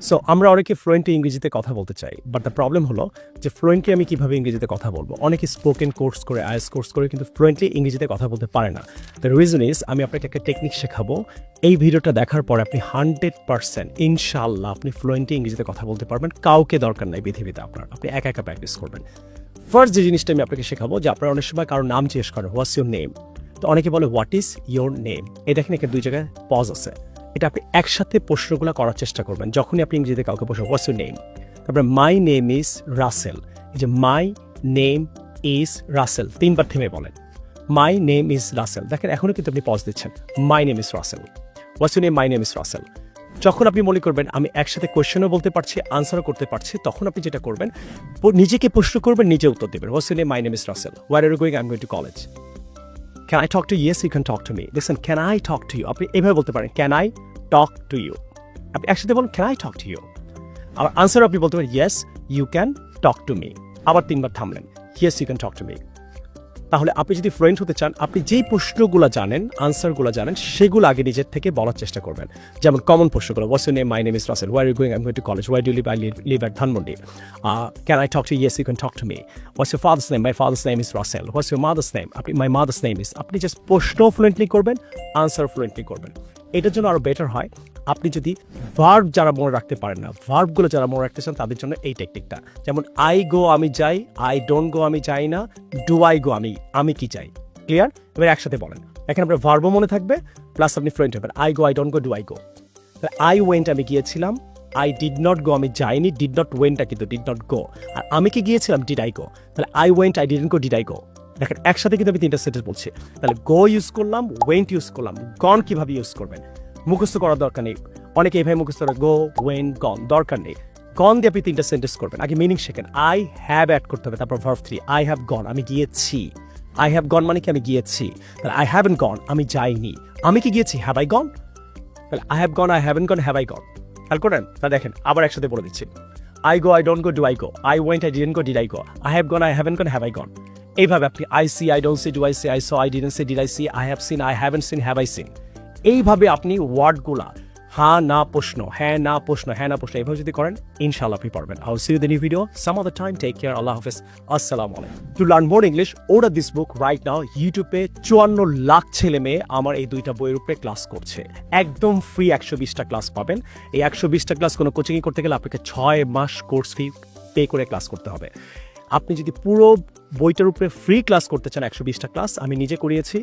So আমরা অনেকে fluently ইংরেজিতে কথা বলতে চাই, বাট দ্য প্রবলেম হলো যে ফ্লুয়েন্টলি আমি কিভাবে ইংরেজিতে কথা বলবো। অনেকে স্পোকেন কোর্স করে, আইএলটিএস কোর্স করে কিন্তু ফ্লুয়েন্টলি ইংরেজিতে কথা বলতে পারে না। দ্য রিজন ইজ আমি আপনাকে একটা টেকনিক শেখাবো। এই ভিডিওটা দেখার পর আপনি 100% ইনশাআল্লাহ আপনি ফ্লুয়েন্টলি ইংরেজিতে কথা বলতে পারবেন। কাউকে দরকার নাই পৃথিবীতে আপনার, আপনি একা একা প্র্যাকটিস করবেন। ফার্স্ট যে জিনিসটা আমি আপনাকে শেখাবো যে আপনারা অনেক সময় কারোর নাম জিজ্ঞেস করেন, হোয়াটস ইউর নেম। তো অনেকে বলে হোয়াট ইজ ইউর নেম। এই দেখেন এখানে দুই জায়গায় পজ আছে। এটা আপনি একসাথে প্রশ্নগুলো করার চেষ্টা করবেন যখনই আপনি ইংরেজিতে কাউকে প্রশ্ন, হোয়াটস ইউর নেম। তারপরে মাই নেম ইজ রাসেল। এই যে মাই নেম ইজ রাসেল 3বার থেমে বলেন, মাই নেম ইজ রাসেল। দেখেন এখনও কিন্তু আপনি পজ দিচ্ছেন, my name is Rasel. What's your name, my name is Rasel. যখন আপনি মনে করবেন আমি একসাথে কোয়েশ্চেনও বলতে পারছি, আনসারও করতে পারছি, তখন আপনি যেটা করবেন নিজেকে প্রশ্ন করবেন, নিজে উত্তর দেবেন। What's your name, my name is Rasel. Where are you going, I am going to college. Can I talk to you? Yes, you can talk to me. Listen, can I talk to you? আপনি এভাবে বলতে পারেন, can I talk to you? আপনি একসাথে বলুন, can I talk to you? আবার answer আপনি বলতে পারেন, yes, you can talk to me. আবার 3বার থামলেন, yes, you can talk to me. তাহলে আপনি যদি ফ্লুয়েন্ট হতে চান, আপনি যেই প্রশ্নগুলো জানেন, আনসারগুলো জানেন, সেগুলো আগে নিজের থেকে বলার চেষ্টা করবেন। যেমন কমন প্রশ্নগুলো, what's your name, my name is Rasel. Where are you going, I am going to college. Where do you live, I live at Dhanmondi. Can I talk to you? Yes, you can talk to me. What's your father's name? My father's name is Rasel. What's your mother's name? আপনি my mother's name is. আপনি just প্রশ্ন fluently করবেন, answer fluently করবেন। এটার জন্য আরও better হয় আপনি যদি ভার্ব যারা মনে রাখতে পারেন না, ভার্বগুলো যারা মনে রাখতে চান তাদের জন্য এই টেকনিকটা। যেমন আই গো আমি যাই, আই ডোন্ট গো আমি যাই না, ডু আই গো আমি কি চাই। ক্লিয়ার? এবার একসাথে বলেন। এখন আপনার ভার্বও মনে থাকবে, প্লাস আপনি ফ্লুয়েন্ট হবেন। I go, I don't go, do I go. I went আমি গিয়েছিলাম, আই ডিড নট গো আমি যাইনি, ডিড নট ওয়েন্টটা কিন্তু ডিড নট গো। আর আমি কি গিয়েছিলাম, ডিড আই গো। তাহলে I went, I didn't go, did I go. দেখেন একসাথে কিন্তু আমি 3টা সেন্টেন্স বলছি। তাহলে গো ইউজ করলাম, ওয়েন্ট ইউজ করলাম, গন কিভাবে ইউজ করবেন মুখস্থ করার দরকার নেই। অনেকে এইভাবে মুখস্থ করে, গো ওয়েন্ট গন, দরকার নেই। গন দিয়ে আপনি 3টা সেন্টেন্স করবেন। আগে মিনিং শেখেন। আই হ্যাভ অ্যাড করতে হবে, তারপর ভার্ব 3। আই হ্যাভ গন, আমি গিয়েছি। আই হ্যাভ গন মানে কি আমি গিয়েছি। তাহলে আই হ্যাভেন্ট গন, আমি যাইনি। আমি কি গিয়েছি, হ্যাভ আই গন। তাহলে I have gone, I haven't gone, have I gone. খেয়াল করেন? তা দেখেন আবার একসাথে বলে দিচ্ছি। I go, I don't go, do I go. I went, I didn't go, did I go. I have gone, I haven't gone, have I gone. এইভাবে আপনি I see, I don't see, do I see, I saw, I didn't see, did I see, I have seen, I haven't scene, have I seen. এইভাবে আপনি ওয়ার্ডগুলা হ্যাঁ না প্রশ্ন, হ্যাঁ না প্রশ্ন, হ্যাঁ না প্রশ্ন, এইভাবে যদি করেন ইনশাআল্লাহ আপনি পারবেন। I will see you in the new video some other time. Take care, আল্লাহ হাফেজ, আসসালামু আলাইকুম। To learn more English, order this book right now. ইউটিউবে 54 লাখ ছেলে মেয়ে আমার এই 2টা বইয়ের উপরে ক্লাস করছে। একদম ফ্রি 120টা ক্লাস পাবেন। এই 120টা ক্লাস কোনো কোচিংই করতে গেলে আপনাকে 6 মাস কোর্স ফি পে করে ক্লাস করতে হবে। আপনি যদি পুরো বইটার উপরে ফ্রি ক্লাস করতে চান, 120টা ক্লাস আমি নিজে করিয়েছি,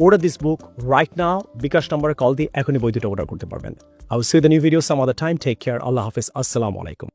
order this book right now. বিকাশ নম্বরে কল দিয়ে এখনই বই দুটো অর্ডার করতে পারবেন। I will see you in the new video some other time. Take care. আল্লাহ হাফেজ, আসসালামু আলাইকুম।